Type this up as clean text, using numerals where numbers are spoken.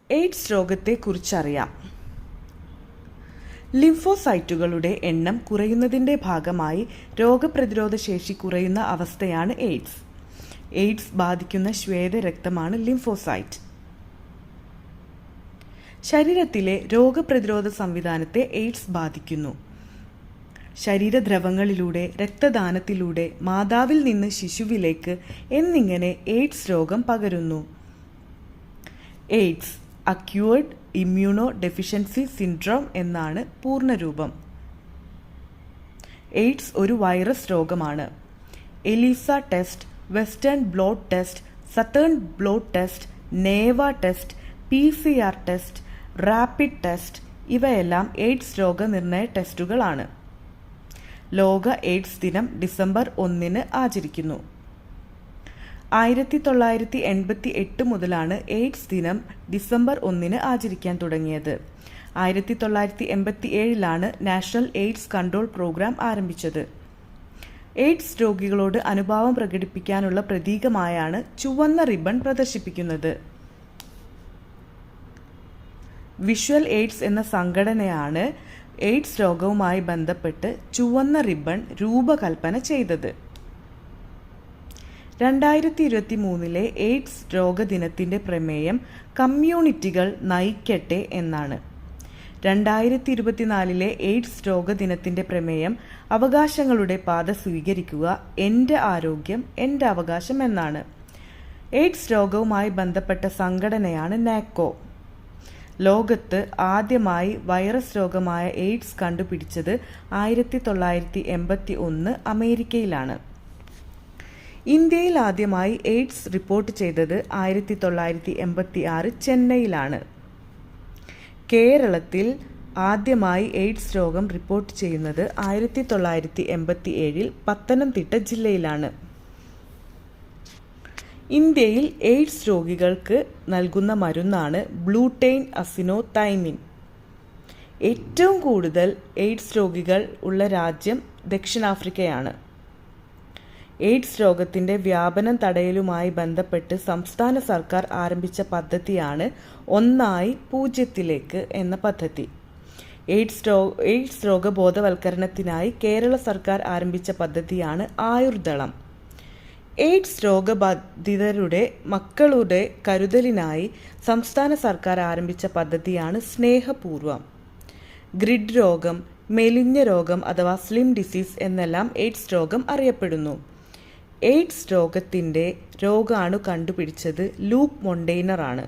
AIDS രോഗത്തെക്കുറിച്ചറിയാം. ലിംഫോസൈറ്റുകളുടെ എണ്ണം കുറയുന്നതിൻ്റെ ഭാഗമായി രോഗപ്രതിരോധ ശേഷി കുറയുന്ന അവസ്ഥയാണ് എയ്ഡ്സ്. എയ്ഡ്സ് ബാധിക്കുന്ന ശ്വേതരക്തമാണ് ലിംഫോസൈറ്റ്. ശരീരത്തിലെ രോഗപ്രതിരോധ സംവിധാനത്തെ എയ്ഡ്സ് ബാധിക്കുന്നു. ശരീരദ്രവങ്ങളിലൂടെ, രക്തദാനത്തിലൂടെ, മാതാവിൽ നിന്ന് ശിശുവിലേക്ക് എന്നിങ്ങനെ എയ്ഡ്സ് രോഗം പകരുന്നു. AIDS acquired immunodeficiency syndrome എന്നാണ് പൂർണ്ണരൂപം. എയ്ഡ്സ് ഒരു വൈറസ് രോഗമാണ്. ELISA test, western blot test, southern blot test, നേവ test, PCR test, rapid test ഇവയെല്ലാം എയ്ഡ്സ് രോഗനിർണയ ടെസ്റ്റുകളാണ്. ലോക എയ്ഡ്സ് ദിനം ഡിസംബർ 1 ആചരിക്കുന്നു. 1988 മുതലാണ് എയ്ഡ്സ് ദിനം ഡിസംബർ 1 ആചരിക്കാൻ തുടങ്ങിയത്. 1987 നാഷണൽ എയ്ഡ്സ് കൺട്രോൾ പ്രോഗ്രാം ആരംഭിച്ചത്. എയ്ഡ്സ് രോഗികളോട് അനുഭാവം പ്രകടിപ്പിക്കാനുള്ള പ്രതീകമായാണ് ചുവന്ന റിബൺ പ്രദർശിപ്പിക്കുന്നത്. വിഷ്വൽ എയ്ഡ്സ് എന്ന സംഘടനയാണ് എയ്ഡ്സ് രോഗവുമായി ബന്ധപ്പെട്ട് ചുവന്ന റിബൺ രൂപകൽപ്പന ചെയ്തത്. 2023 എയ്ഡ്സ് രോഗദിനത്തിൻ്റെ പ്രമേയം കമ്മ്യൂണിറ്റികൾ നയിക്കട്ടെ എന്നാണ്. 2024 എയ്ഡ്സ് രോഗദിനത്തിൻ്റെ പ്രമേയം അവകാശങ്ങളുടെ പാത സ്വീകരിക്കുക, എൻ്റെ ആരോഗ്യം എൻ്റെ അവകാശം എന്നാണ്. എയ്ഡ്സ് രോഗവുമായി ബന്ധപ്പെട്ട സംഘടനയാണ് നാക്കോ. ലോകത്ത് ആദ്യമായി വൈറസ് രോഗമായ എയ്ഡ്സ് കണ്ടുപിടിച്ചത് 1981 അമേരിക്കയിലാണ്. ഇന്ത്യയിൽ ആദ്യമായി എയ്ഡ്സ് റിപ്പോർട്ട് ചെയ്തത് 1986 ചെന്നൈയിലാണ്. കേരളത്തിൽ ആദ്യമായി എയ്ഡ്സ് രോഗം റിപ്പോർട്ട് ചെയ്യുന്നത് 1987 പത്തനംതിട്ട ജില്ലയിലാണ്. ഇന്ത്യയിൽ എയ്ഡ്സ് രോഗികൾക്ക് നൽകുന്ന മരുന്നാണ് ബ്ലൂടെയ്ൻ അസിനോതൈമിൻ. ഏറ്റവും കൂടുതൽ എയ്ഡ്സ് രോഗികൾ ഉള്ള രാജ്യം ദക്ഷിണാഫ്രിക്കയാണ്. എയ്ഡ്സ് രോഗത്തിൻ്റെ വ്യാപനം തടയലുമായി ബന്ധപ്പെട്ട് സംസ്ഥാന സർക്കാർ ആരംഭിച്ച പദ്ധതിയാണ് 1-0 എന്ന പദ്ധതി. എയ്ഡ്സ് രോഗ ബോധവൽക്കരണത്തിനായി കേരള സർക്കാർ ആരംഭിച്ച പദ്ധതിയാണ് ആയുർദളം. എയ്ഡ്സ് രോഗബാധിതരുടെ മക്കളുടെ കരുതലിനായി സംസ്ഥാന സർക്കാർ ആരംഭിച്ച പദ്ധതിയാണ് സ്നേഹപൂർവം. ഗ്രിഡ് രോഗം, മെലിഞ്ഞ രോഗം അഥവാ സ്ലിം ഡിസീസ് എന്നെല്ലാം എയ്ഡ്സ് രോഗം അറിയപ്പെടുന്നു. എയ്ഡ്സ് രോഗത്തിൻ്റെ രോഗാണു കണ്ടുപിടിച്ചത് ലൂക്ക് മൊണ്ടെയ്നർ ആണ്.